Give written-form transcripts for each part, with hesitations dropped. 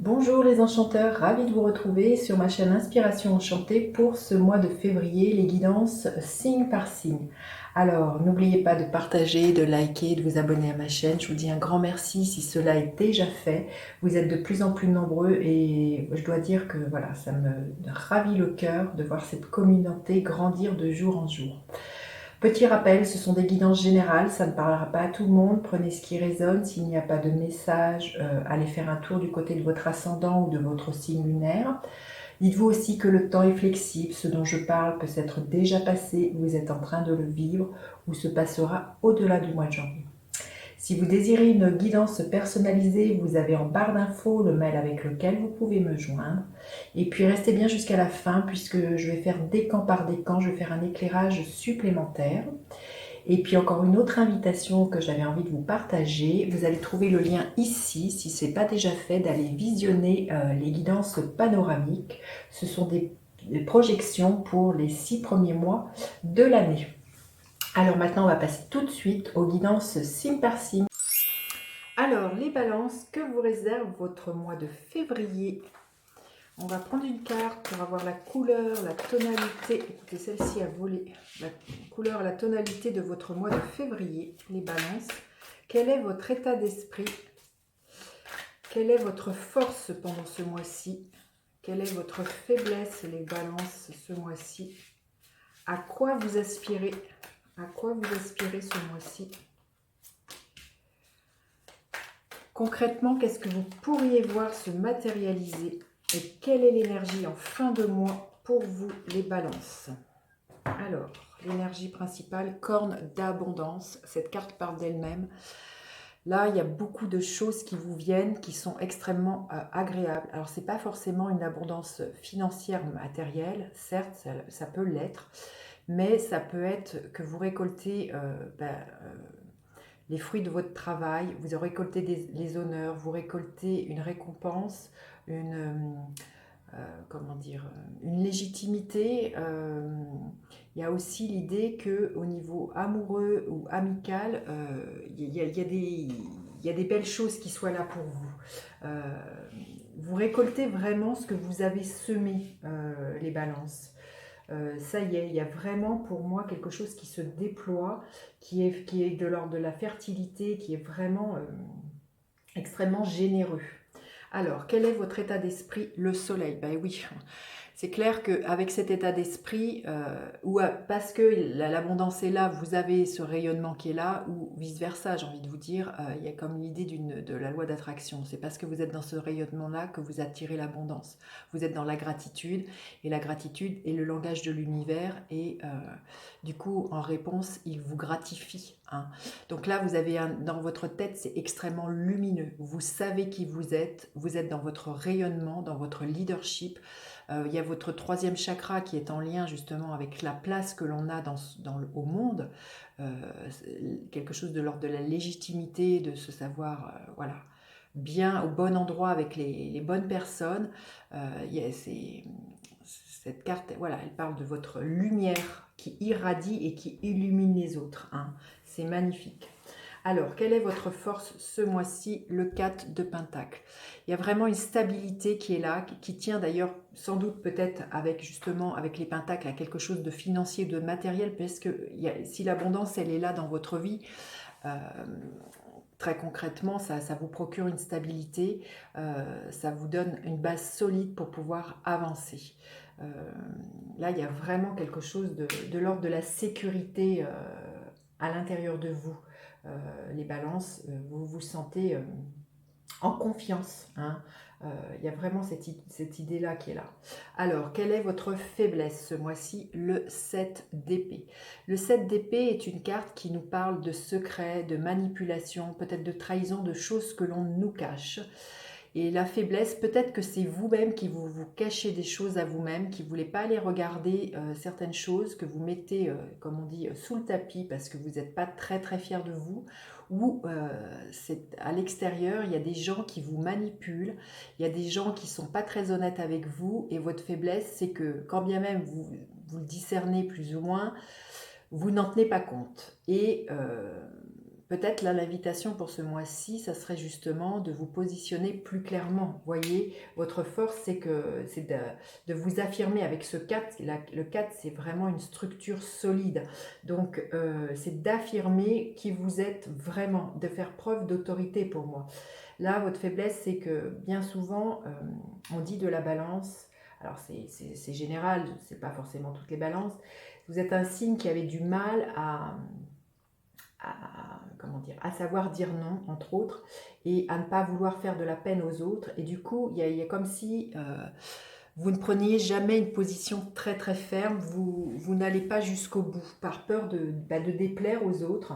Bonjour les enchanteurs, ravi de vous retrouver sur ma chaîne Inspiration Enchantée pour ce mois de février, les guidances signe par signe. Alors n'oubliez pas de partager, de liker, de vous abonner à ma chaîne. Je vous dis un grand merci si cela est déjà fait. Vous êtes de plus en plus nombreux et je dois dire que voilà, ça me ravit le cœur de voir cette communauté grandir de jour en jour. Petit rappel, ce sont des guidances générales, ça ne parlera pas à tout le monde, prenez ce qui résonne, s'il n'y a pas de message, allez faire un tour du côté de votre ascendant ou de votre signe lunaire. Dites-vous aussi que le temps est flexible, ce dont je parle peut s'être déjà passé, vous êtes en train de le vivre ou se passera au-delà du mois de janvier. Si vous désirez une guidance personnalisée, vous avez en barre d'infos le mail avec lequel vous pouvez me joindre. Et puis restez bien jusqu'à la fin puisque je vais faire décan par décan, je vais faire un éclairage supplémentaire. Et puis encore une autre invitation que j'avais envie de vous partager. Vous allez trouver le lien ici, si ce n'est pas déjà fait, d'aller visionner les guidances panoramiques. Ce sont des projections pour les 6 premiers mois de l'année. Alors maintenant, on va passer tout de suite aux guidances signe par signe. Alors, les balances, que vous réserve votre mois de février? On va prendre une carte pour avoir la couleur, la tonalité. Écoutez, celle-ci a volé. La couleur, la tonalité de votre mois de février, les balances. Quel est votre état d'esprit? Quelle est votre force pendant ce mois-ci? Quelle est votre faiblesse, les balances, ce mois-ci? À quoi vous aspirez? À quoi vous aspirez ce mois-ci? Concrètement, qu'est-ce que vous pourriez voir se matérialiser? Et quelle est l'énergie en fin de mois pour vous, les balances? Alors, l'énergie principale, corne d'abondance. Cette carte parle d'elle-même. Là, il y a beaucoup de choses qui vous viennent, qui sont extrêmement agréables. Alors, ce n'est pas forcément une abondance financière matérielle, certes, ça peut l'être, mais ça peut être que vous récoltez les fruits de votre travail, vous récoltez les honneurs, vous récoltez une récompense, une, comment dire, une légitimité. Il y a aussi l'idée qu'au niveau amoureux ou amical, il y a des belles choses qui soient là pour vous. Vous récoltez vraiment ce que vous avez semé, les balances. Ça y est, il y a vraiment pour moi quelque chose qui se déploie, qui est de l'ordre de la fertilité, qui est vraiment extrêmement généreux. Alors, quel est votre état d'esprit? Le soleil. Ben oui, c'est clair qu'avec cet état d'esprit, ou parce que l'abondance est là, vous avez ce rayonnement qui est là, ou vice-versa, j'ai envie de vous dire, il y a comme l'idée de la loi d'attraction. C'est parce que vous êtes dans ce rayonnement-là que vous attirez l'abondance. Vous êtes dans la gratitude, et la gratitude est le langage de l'univers, et du coup, en réponse, il vous gratifie. Hein. Donc là, vous avez dans votre tête, c'est extrêmement lumineux. Vous savez qui vous êtes dans votre rayonnement, dans votre leadership. Il y a votre troisième chakra qui est en lien justement avec la place que l'on a au monde, quelque chose de l'ordre de la légitimité, de se savoir voilà, bien au bon endroit avec les bonnes personnes. Cette carte, voilà, elle parle de votre lumière qui irradie et qui illumine les autres. Hein. C'est magnifique. Alors, quelle est votre force ce mois-ci? Le 4 de Pentacle. Il y a vraiment une stabilité qui est là, qui tient d'ailleurs sans doute peut-être avec justement avec les Pentacles à quelque chose de financier, de matériel, parce que si l'abondance elle est là dans votre vie, euh, très concrètement, ça vous procure une stabilité, ça vous donne une base solide pour pouvoir avancer. Euh, Là, il y a vraiment quelque chose de l'ordre de la sécurité à l'intérieur de vous. Les balances, vous vous sentez en confiance. Hein. Il y a vraiment cette idée-là qui est là. Alors, quelle est votre faiblesse ce mois-ci? Le 7 d'épée. Le 7 d'épée est une carte qui nous parle de secrets, de manipulation, peut-être de trahison, de choses que l'on nous cache. Et la faiblesse, peut-être que c'est vous-même qui vous cachez des choses à vous-même, qui ne voulez pas aller regarder certaines choses, que vous mettez, comme on dit, sous le tapis parce que vous n'êtes pas très très fier de vous, ou à l'extérieur, il y a des gens qui vous manipulent, il y a des gens qui ne sont pas très honnêtes avec vous, et votre faiblesse, c'est que quand bien même vous le discernez plus ou moins, vous n'en tenez pas compte. Et peut-être là, l'invitation pour ce mois-ci, ça serait justement de vous positionner plus clairement. Voyez, votre force, c'est de vous affirmer avec ce 4. Le 4, c'est vraiment une structure solide. Donc, c'est d'affirmer qui vous êtes vraiment, de faire preuve d'autorité pour moi. Là, votre faiblesse, c'est que bien souvent, on dit de la balance. Alors, c'est général, c'est pas forcément toutes les balances. Vous êtes un signe qui avait du mal comment dire, à savoir dire non, entre autres, et à ne pas vouloir faire de la peine aux autres. Et du coup, il y a comme si vous ne preniez jamais une position très très ferme, vous n'allez pas jusqu'au bout, par peur de déplaire aux autres.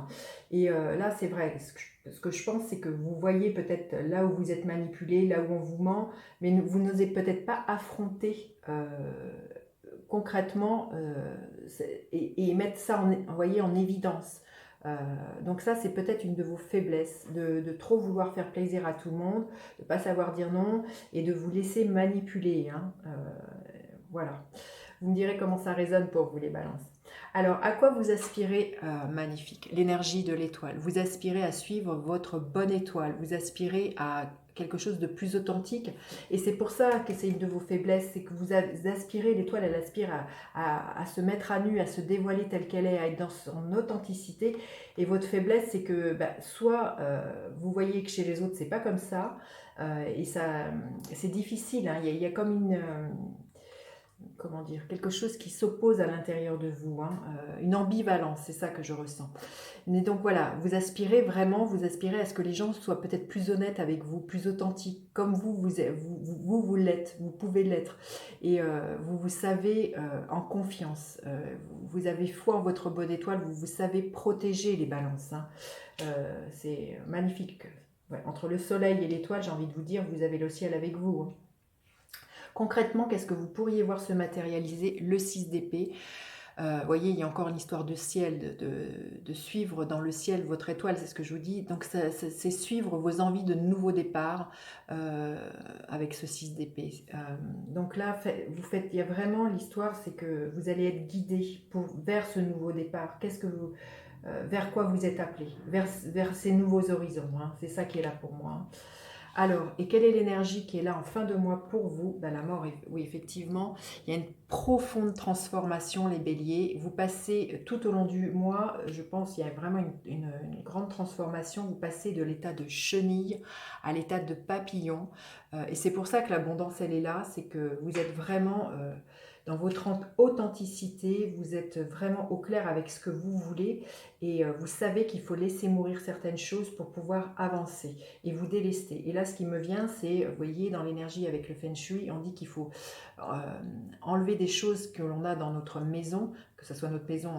Et là, c'est vrai, ce que je pense, c'est que vous voyez peut-être là où vous êtes manipulé, là où on vous ment, mais vous n'osez peut-être pas affronter concrètement et mettre ça en évidence. Donc ça, c'est peut-être une de vos faiblesses, de trop vouloir faire plaisir à tout le monde, de ne pas savoir dire non et de vous laisser manipuler. Hein. Voilà. Vous me direz comment ça résonne pour vous, les balances. Alors, à quoi vous aspirez? Magnifique. L'énergie de l'étoile. Vous aspirez à suivre votre bonne étoile. Vous aspirez à quelque chose de plus authentique. Et c'est pour ça que c'est une de vos faiblesses. C'est que vous aspirez, l'étoile, elle aspire à se mettre à nu, à se dévoiler telle qu'elle est, à être dans son authenticité. Et votre faiblesse, c'est que soit vous voyez que chez les autres, c'est pas comme ça. Et ça, c'est difficile. Hein. Il y a comme une... comment dire, quelque chose qui s'oppose à l'intérieur de vous, hein, une ambivalence, c'est ça que je ressens. Mais donc voilà, vous aspirez à ce que les gens soient peut-être plus honnêtes avec vous, plus authentiques, comme vous l'êtes, vous pouvez l'être, et vous savez en confiance, vous avez foi en votre bonne étoile, vous savez protéger les balances, hein. C'est magnifique. Ouais, entre le soleil et l'étoile, j'ai envie de vous dire, vous avez le ciel avec vous, hein. Concrètement, qu'est-ce que vous pourriez voir se matérialiser? Le 6 d'épée. Vous voyez, il y a encore une histoire de ciel, de suivre dans le ciel votre étoile, c'est ce que je vous dis. Donc, c'est suivre vos envies de nouveau départ avec ce 6 d'épée. Donc là, il y a vraiment l'histoire, c'est que vous allez être guidé vers ce nouveau départ. Vers quoi vous êtes appelé? Vers ces nouveaux horizons, hein. C'est ça qui est là pour moi, hein. Alors, et quelle est l'énergie qui est là en fin de mois pour vous? La mort, oui, effectivement, il y a une profonde transformation, les béliers. Vous passez tout au long du mois, je pense, il y a vraiment une grande transformation. Vous passez de l'état de chenille à l'état de papillon. Et c'est pour ça que l'abondance, elle est là. C'est que vous êtes vraiment dans votre authenticité. Vous êtes vraiment au clair avec ce que vous voulez. Et vous savez qu'il faut laisser mourir certaines choses pour pouvoir avancer et vous délester. Et là, ce qui me vient, c'est, vous voyez, dans l'énergie avec le Feng Shui, on dit qu'il faut enlever des choses que l'on a dans notre maison, que ce soit notre maison,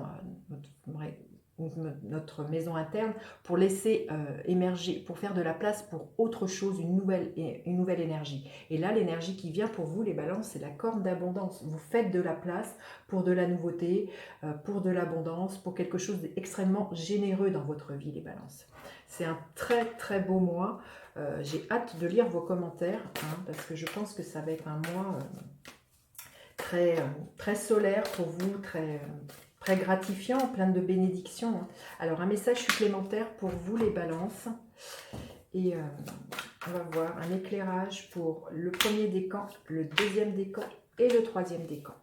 notre maison interne, pour laisser émerger, pour faire de la place pour autre chose, une nouvelle énergie. Et là, l'énergie qui vient pour vous, les balances, c'est la corne d'abondance. Vous faites de la place pour de la nouveauté, pour de l'abondance, pour quelque chose d'extrêmement généreux dans votre vie, les balances. C'est un très très beau mois. J'ai hâte de lire vos commentaires, hein, parce que je pense que ça va être un mois très, très solaire pour vous, très gratifiant, plein de bénédictions, hein. Alors, un message supplémentaire pour vous, les balances. Et on va voir un éclairage pour le premier décan, le deuxième décan et le troisième décan.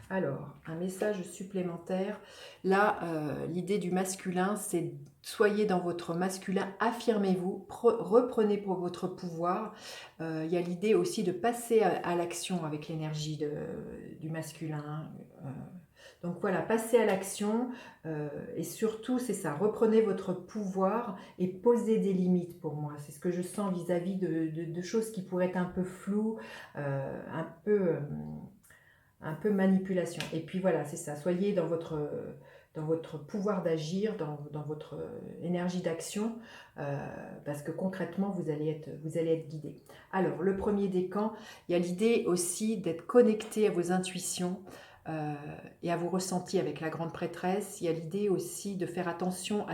Alors, un message supplémentaire. Là, l'idée du masculin, c'est soyez dans votre masculin, affirmez-vous, reprenez pour votre pouvoir. Il y a l'idée aussi de passer à l'action avec l'énergie du masculin. Donc voilà, passez à l'action et surtout, c'est ça, reprenez votre pouvoir et posez des limites pour moi. C'est ce que je sens vis-à-vis de choses qui pourraient être un peu floues, un peu manipulation. Et puis voilà, c'est ça, soyez dans votre pouvoir d'agir, dans votre énergie d'action, parce que concrètement, vous allez être guidé. Alors, le premier décan, il y a l'idée aussi d'être connecté à vos intuitions, et à vos ressentis avec la grande prêtresse. Il y a l'idée aussi de faire attention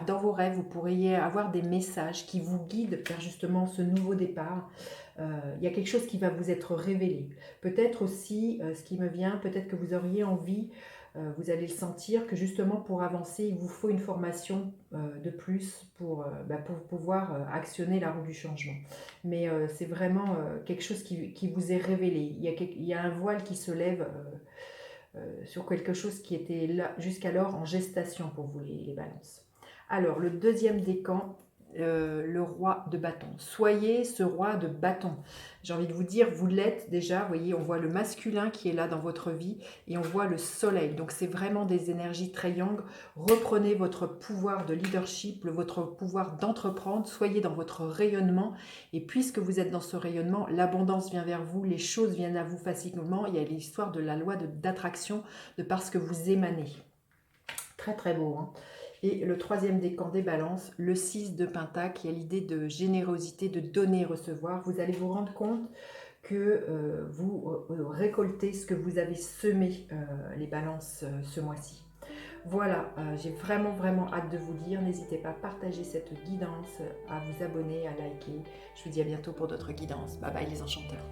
dans vos rêves, vous pourriez avoir des messages qui vous guident vers justement ce nouveau départ. Il y a quelque chose qui va vous être révélé. Peut-être aussi, ce qui me vient, peut-être que vous auriez envie vous allez le sentir que justement pour avancer, il vous faut une formation de plus pour pouvoir actionner la roue du changement. Mais c'est vraiment quelque chose qui vous est révélé. Il y a un voile qui se lève sur quelque chose qui était là jusqu'alors en gestation pour vous, les balances. Alors, le deuxième décan, le roi de bâton. Soyez ce roi de bâton. J'ai envie de vous dire, vous l'êtes déjà. Vous voyez, on voit le masculin qui est là dans votre vie et on voit le soleil. Donc, c'est vraiment des énergies très yang. Reprenez votre pouvoir de leadership, votre pouvoir d'entreprendre. Soyez dans votre rayonnement. Et puisque vous êtes dans ce rayonnement, l'abondance vient vers vous, les choses viennent à vous facilement. Il y a l'histoire de la loi d'attraction de parce que vous émanez. Très très beau, hein. Et le troisième décan des balances, le 6 de Pentacle, qui a l'idée de générosité, de donner et recevoir. Vous allez vous rendre compte que vous récoltez ce que vous avez semé, les balances, ce mois-ci. Voilà, j'ai vraiment hâte de vous lire. N'hésitez pas à partager cette guidance, à vous abonner, à liker. Je vous dis à bientôt pour d'autres guidances. Bye bye les enchanteurs.